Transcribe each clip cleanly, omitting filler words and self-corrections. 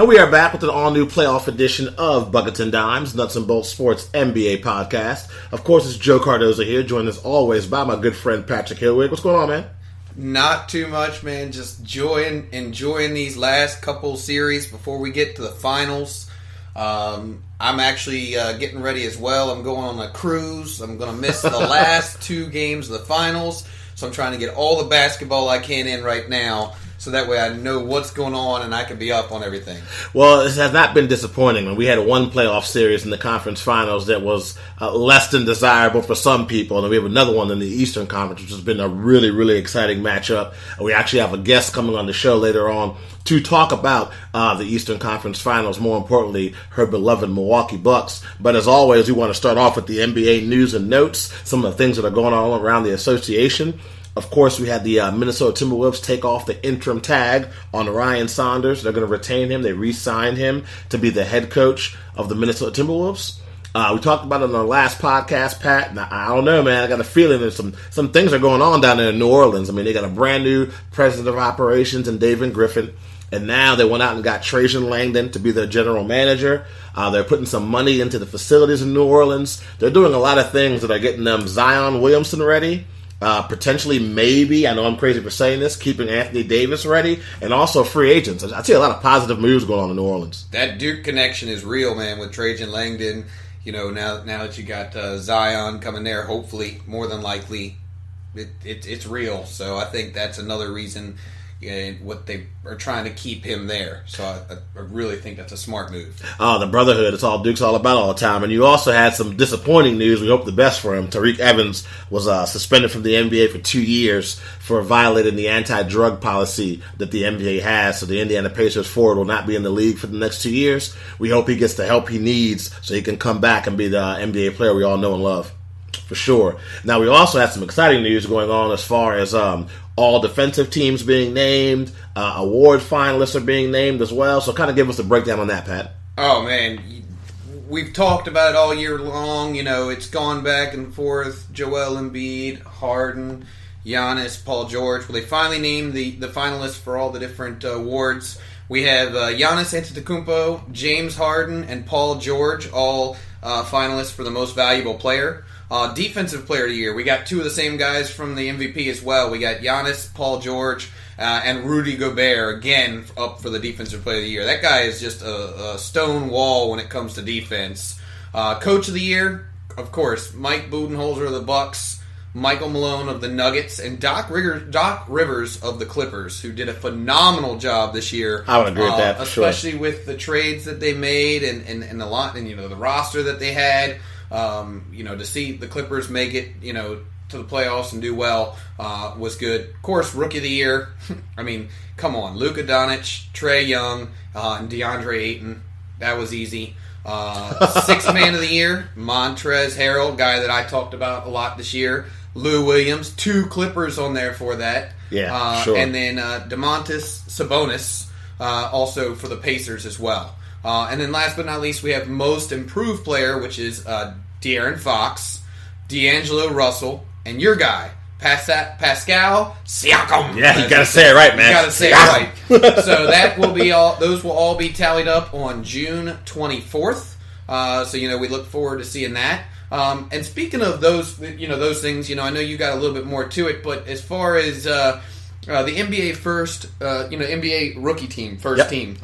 And we are back with an all-new playoff edition of Buckets and Dimes, Nuts and Bolts Sports NBA podcast. Of course, it's Joe Cardoza here, joined as always by my good friend Patrick Hillwig. What's going on, man? Not too much, man. Just enjoying these last couple series before we get to the finals. I'm actually getting ready as well. I'm going on a cruise. I'm going to miss the last two games of the finals, so I'm trying to get all the basketball I can in right now, so that way I know what's going on and I can be up on everything. Well, it has not been disappointing. We had one playoff series in the conference finals that was less than desirable for some people, and we have another one in the Eastern Conference, which has been a really, really exciting matchup. We actually have a guest coming on the show later on to talk about the Eastern Conference Finals, more importantly, her beloved Milwaukee Bucks. But as always, we want to start off with the NBA news and notes, some of the things that are going on around the association. Of course, we had the Minnesota Timberwolves take off the interim tag on Ryan Saunders. They're going to retain him. They re-signed him to be the head coach of the Minnesota Timberwolves. We talked about it on our last podcast, Pat. Now, I don't know, man. I got a feeling there's some things are going on down there in New Orleans. I mean, they got a brand new president of operations in David Griffin. And now they went out and got Trajan Langdon to be their general manager. They're putting some money into the facilities in New Orleans. They're doing a lot of things that are getting them Zion Williamson ready. Potentially, maybe, I know I'm crazy for saying this, keeping Anthony Davis ready, and also free agents. I see a lot of positive moves going on in New Orleans. That Duke connection is real, man, with Trajan Langdon. You know, now that you got Zion coming there, hopefully, more than likely, it's real. So I think that's another reason what they are trying to keep him there. So I really think that's a smart move. Oh, the brotherhood. It's all Duke's all about all the time. And you also had some disappointing news. We hope the best for him. Tariq Evans was suspended from the NBA for 2 years for violating the anti-drug policy that the NBA has. So the Indiana Pacers forward will not be in the league for the next 2 years. We hope he gets the help he needs so he can come back and be the NBA player we all know and love. For sure. Now, we also had some exciting news going on as far as all defensive teams being named, award finalists are being named as well. So kind of give us a breakdown on that, Pat. Oh, man. We've talked about it all year long. You know, it's gone back and forth. Joel Embiid, Harden, Giannis, Paul George. Well, they finally named the finalists for all the different awards. We have Giannis Antetokounmpo, James Harden, and Paul George, all finalists for the most valuable player. Defensive player of the year, we got two of the same guys from the MVP as well. We got Giannis, Paul George, and Rudy Gobert, again, up for the defensive player of the year. That guy is just a stone wall when it comes to defense. Coach of the year, of course, Mike Budenholzer of the Bucks, Michael Malone of the Nuggets, and Doc Rivers of the Clippers, who did a phenomenal job this year. I would agree with that, for especially sure. with the trades that they made and the lot, and the roster that they had. To see the Clippers make it, to the playoffs and do well was good. Of course, Rookie of the Year. I mean, come on. Luka Doncic, Trae Young, and DeAndre Ayton. That was easy. Sixth Man of the Year, Montrezl Harrell, guy that I talked about a lot this year. Lou Williams, two Clippers on there for that. Yeah, sure. And then Domantas Sabonis, also for the Pacers as well. And then last but not least, we have Most Improved Player, which is De'Aaron Fox, D'Angelo Russell, and your guy, Pascal Siakam. Yeah, you got to say it right, man. You got to say it right. So that will be all. Those will all be tallied up on June 24th. So we look forward to seeing that. And speaking of those things, I know you got a little bit more to it, but as far as the NBA first, NBA rookie team, first team.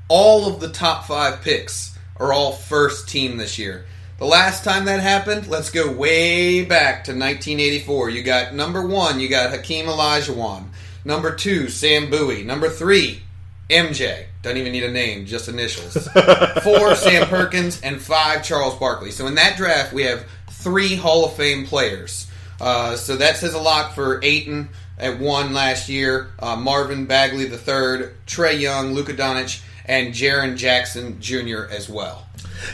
All of the top 5 picks are all first team this year. The last time that happened, let's go way back to 1984. You got number 1, you got Hakeem Olajuwon. Number 2, Sam Bowie. Number 3, MJ. Doesn't even need a name, just initials. 4, Sam Perkins. And 5, Charles Barkley. So in that draft, we have 3 Hall of Fame players. So that says a lot for Ayton at 1 last year. Marvin Bagley III, Trae Young, Luka Doncic, and Jaren Jackson Jr. as well.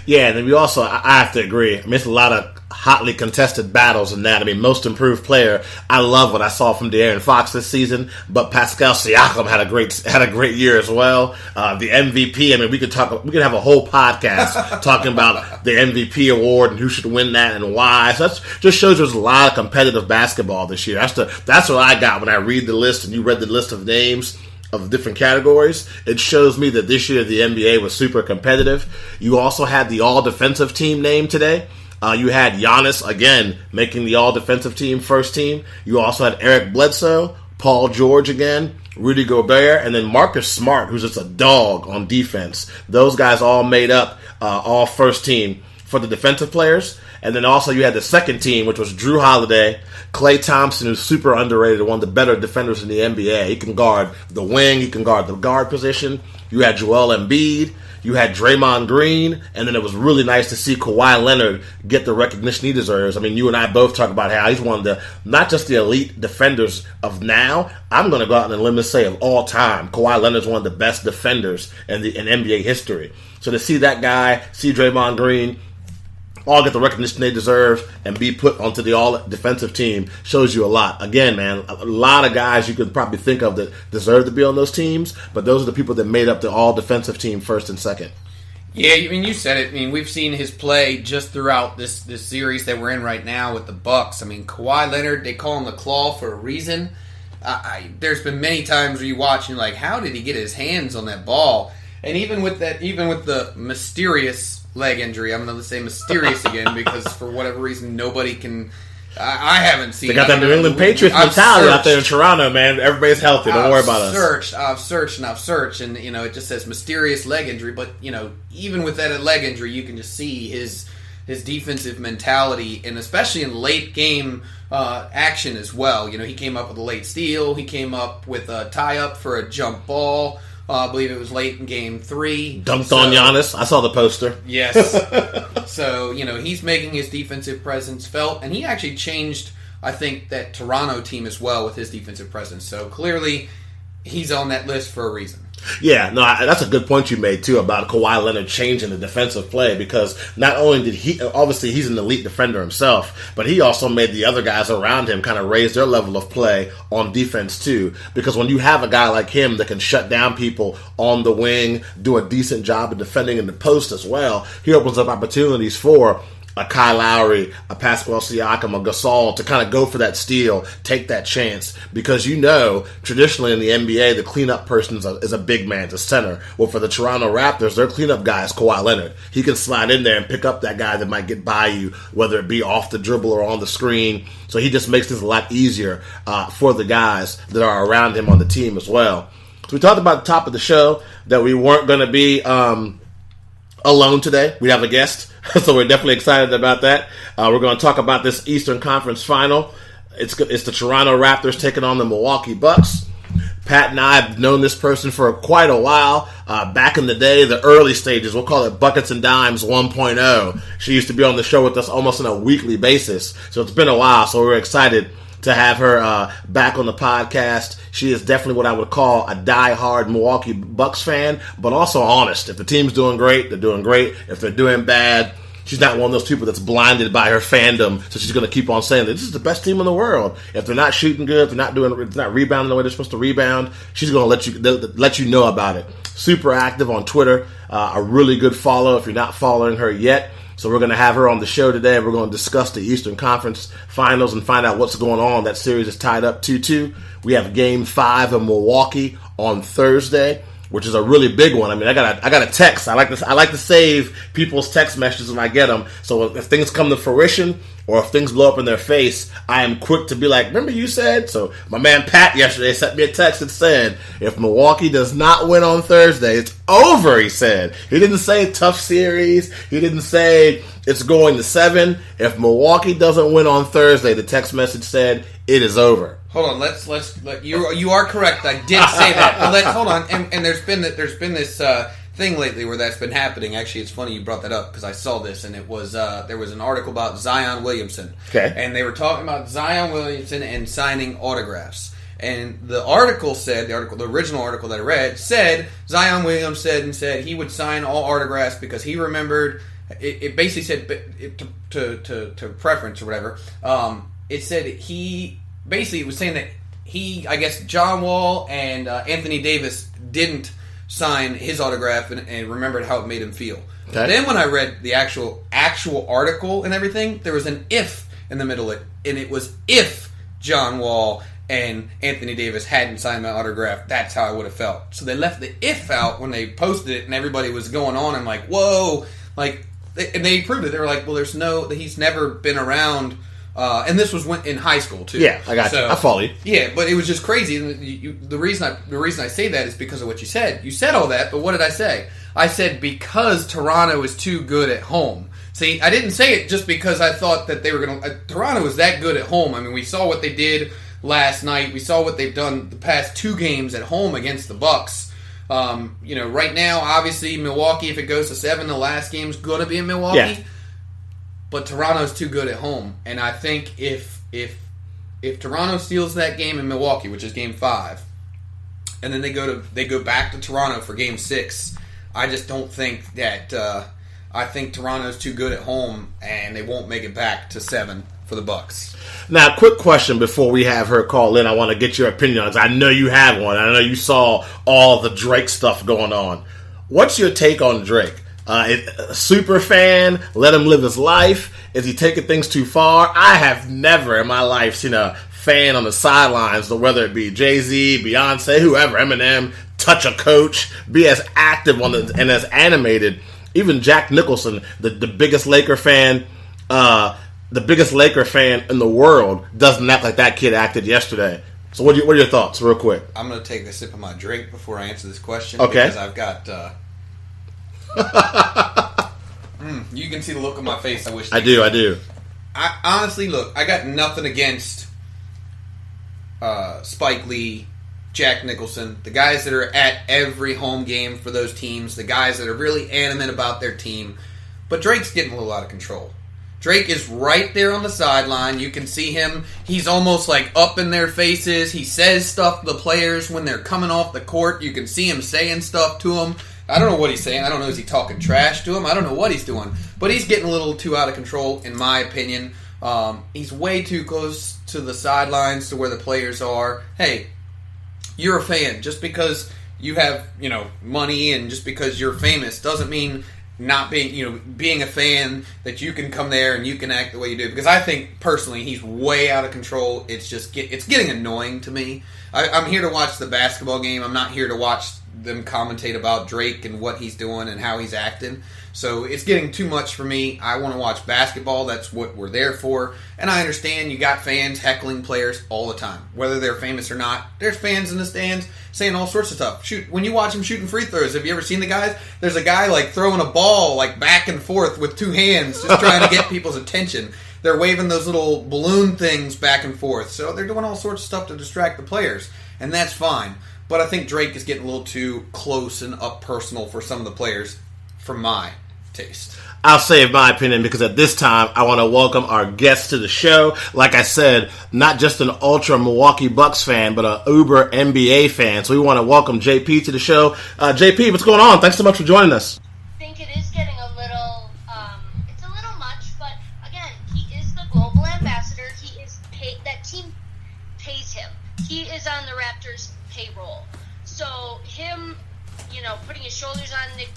Yeah, and then we also, I have to agree, I mean, it's a lot of hotly contested battles in that. I mean, Most Improved Player, I love what I saw from De'Aaron Fox this season, but Pascal Siakam had a great year as well. The MVP, I mean, we could have a whole podcast talking about the MVP award and who should win that and why. So that just shows there's a lot of competitive basketball this year. That's what I got when I read the list and you read the list of names. of different categories, it shows me that this year the NBA was super competitive. You also had the all-defensive team named today. You had Giannis, again, making the all-defensive team first team. You also had Eric Bledsoe, Paul George again, Rudy Gobert, and then Marcus Smart, who's just a dog on defense. Those guys all made up all first team for the defensive players. And then also you had the second team, which was Drew Holiday, Klay Thompson, who's super underrated, one of the better defenders in the NBA. He can guard the wing, he can guard the guard position. You had Joel Embiid, you had Draymond Green, and then it was really nice to see Kawhi Leonard get the recognition he deserves. I mean, you and I both talk about how he's one of the, not just the elite defenders of now, I'm going to go out on a limb and say of all time, Kawhi Leonard's one of the best defenders in NBA history. So to see that guy, see Draymond Green, all get the recognition they deserve and be put onto the all-defensive team shows you a lot. Again, man, a lot of guys you could probably think of that deserve to be on those teams, but those are the people that made up the all-defensive team first and second. Yeah, I mean, you said it. I mean, we've seen his play just throughout this series that we're in right now with the Bucks. I mean, Kawhi Leonard, they call him the Claw for a reason. There's been many times where you watch and you're like, how did he get his hands on that ball? And even with the mysterious leg injury, I'm going to say mysterious again because for whatever reason nobody can. I haven't seen. They got that New England Patriots mentality out there in Toronto, man. Everybody's healthy. Don't worry about us. I've searched, and it just says mysterious leg injury. But even with that leg injury, you can just see his defensive mentality, and especially in late game action as well. He came up with a late steal. He came up with a tie up for a jump ball. I believe it was late in Game 3. Dunked on Giannis. I saw the poster. Yes. So, he's making his defensive presence felt, and he actually changed, I think, that Toronto team as well with his defensive presence. So, clearly, he's on that list for a reason. Yeah, no, that's a good point you made, too, about Kawhi Leonard changing the defensive play, because not only did he, obviously he's an elite defender himself, but he also made the other guys around him kind of raise their level of play on defense, too, because when you have a guy like him that can shut down people on the wing, do a decent job of defending in the post as well, he opens up opportunities for a Kyle Lowry, a Pascal Siakam, a Gasol to kind of go for that steal, take that chance, because traditionally in the NBA, the cleanup person is a big man, the center. Well, for the Toronto Raptors, their cleanup guy is Kawhi Leonard. He can slide in there and pick up that guy that might get by you, whether it be off the dribble or on the screen. So he just makes things a lot easier for the guys that are around him on the team as well. So we talked about at the top of the show that we weren't going to be alone today. We have a guest. So we're definitely excited about that. We're going to talk about this Eastern Conference Final. It's the Toronto Raptors taking on the Milwaukee Bucks. Pat and I have known this person for quite a while. Back in the day, the early stages, we'll call it Buckets and Dimes 1.0. She used to be on the show with us almost on a weekly basis. So it's been a while, so we're excited to have her back on the podcast. She is definitely what I would call a die-hard Milwaukee Bucks fan, but also honest. If the team's doing great, they're doing great. If they're doing bad, she's not one of those people that's blinded by her fandom, so she's going to keep on saying that this is the best team in the world. If they're not shooting good, if they're not rebounding the way they're supposed to rebound, she's going to let you know about it. Super active on Twitter, a really good follow if you're not following her yet. So we're going to have her on the show today. We're going to discuss the Eastern Conference Finals and find out what's going on. That series is tied up 2-2. We have Game 5 in Milwaukee on Thursday, which is a really big one. I mean, I got a text. I like to save people's text messages when I get them. So if things come to fruition or if things blow up in their face, I am quick to be like, remember you said? So my man Pat yesterday sent me a text that said, if Milwaukee does not win on Thursday, it's over, he said. He didn't say tough series. He didn't say it's going to 7. If Milwaukee doesn't win on Thursday, the text message said, it is over. Hold on, let's you are correct. I did say that. But hold on, and there's been this thing lately where that's been happening. Actually, it's funny you brought that up because I saw this, and it was there was an article about Zion Williamson. Okay, and they were talking about Zion Williamson and signing autographs. And the article said, the original article that I read said Zion Williamson said he would sign all autographs because he remembered. It basically said to preference or whatever. It said he. Basically, it was saying that I guess John Wall and Anthony Davis didn't sign his autograph and remembered how it made him feel. Okay. Then when I read the actual article and everything, there was an if in the middle of it, and it was if John Wall and Anthony Davis hadn't signed my autograph, that's how I would have felt. So they left the if out when they posted it, and everybody was going on and like, whoa, like, and they proved it. They were like, well, he's never been around, and this was in high school too. Yeah, I got you. I follow you. Yeah, but it was just crazy. And the reason I say that is because of what you said. You said all that, but what did I say? I said because Toronto is too good at home. See, I didn't say it just because I thought that they were going to... Toronto is that good at home. I mean, we saw what they did last night. We saw what they've done the past 2 games at home against the Bucks. Right now, obviously, Milwaukee, if it goes to 7, the last game's going to be in Milwaukee. Yeah. But Toronto's too good at home. And I think if Toronto steals that game in Milwaukee, which is Game 5, and then they go back to Toronto for Game 6, I just don't think that... I think Toronto's too good at home, and they won't make it back to 7 for the Bucks. Now, quick question before we have her call in. I want to get your opinion on this. I know you have one. I know you saw all the Drake stuff going on. What's your take on Drake? A super fan? Let him live his life? Is he taking things too far? I have never in my life seen a fan on the sidelines, whether it be Jay-Z, Beyonce, whoever, Eminem, touch a coach, be as active and as animated. Even Jack Nicholson, the biggest Laker fan, in the world, doesn't act like that kid acted yesterday. So what are your thoughts, real quick? I'm going to take a sip of my drink before I answer this question. Okay. Because I've got... you can see the look on my face. I wish... I do. I honestly, look, I got nothing against Spike Lee, Jack Nicholson, the guys that are at every home game for those teams, the guys that are really animate about their team. But Drake's getting a little out of control. Drake is right there on the sideline. You can see him. He's almost like up in their faces. He says stuff to the players when they're coming off the court. You can see him saying stuff to them. I don't know what he's saying. I don't know, is he talking trash to him? I don't know what he's doing. But he's getting a little too out of control, in my opinion. He's way too close to the sidelines to where the players are. Hey, you're a fan. Just because you have, money and just because you're famous doesn't mean not being a fan that you can come there and you can act the way you do. Because I think, personally, he's way out of control. It's just it's getting annoying to me. I'm here to watch the basketball game. I'm not here to watch them commentate about Drake and what he's doing and how he's acting. So it's getting too much for me. I want to watch basketball. That's what we're there for. And I understand you got fans heckling players all the time. Whether they're famous or not, there's fans in the stands saying all sorts of stuff. When you watch them shooting free throws, have you ever seen the guys? There's a guy like throwing a ball like back and forth with 2 hands just trying to get people's attention. They're waving those little balloon things back and forth. So they're doing all sorts of stuff to distract the players. And that's fine. But I think Drake is getting a little too close and up personal for some of the players, for my taste. I'll save my opinion because at this time I want to welcome our guests to the show. Like I said, not just an ultra Milwaukee Bucks fan, but an uber NBA fan. So we want to welcome JP to the show. JP, what's going on? Thanks so much for joining us. I think it is getting a little, it's a little much, but again, he is the global ambassador. He is paid, that team pays him. He is on the Raptors payroll. So him, putting his shoulders on Nick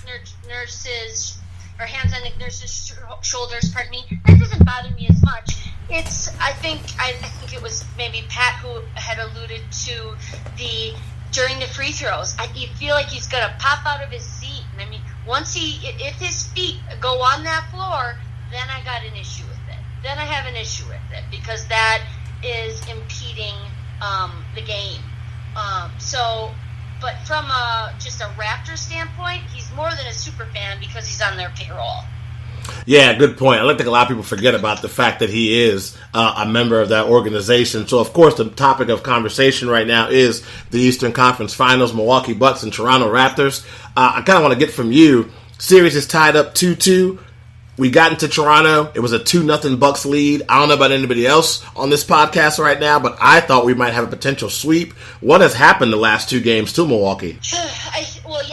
Nurse's, or hands on Nick Nurse's shoulders, that doesn't bother me as much. I think it was maybe Pat who had alluded to during the free throws. You feel like he's going to pop out of his seat. And I mean, if his feet go on that floor, then I got an issue with it. Then I have an issue with it because that is impeding the game. But from just a Raptor standpoint, he's more than a super fan because he's on their payroll. Yeah, good point. I think a lot of people forget about the fact that he is a member of that organization. So, of course, the topic of conversation right now is the Eastern Conference Finals, Milwaukee Bucks and Toronto Raptors. I kind of want to get from you. Series is tied up 2-2. We got into Toronto. It was a 2-0 Bucks lead. I don't know about anybody else on this podcast right now, but I thought we might have a potential sweep. What has happened the last 2 games to Milwaukee? Well,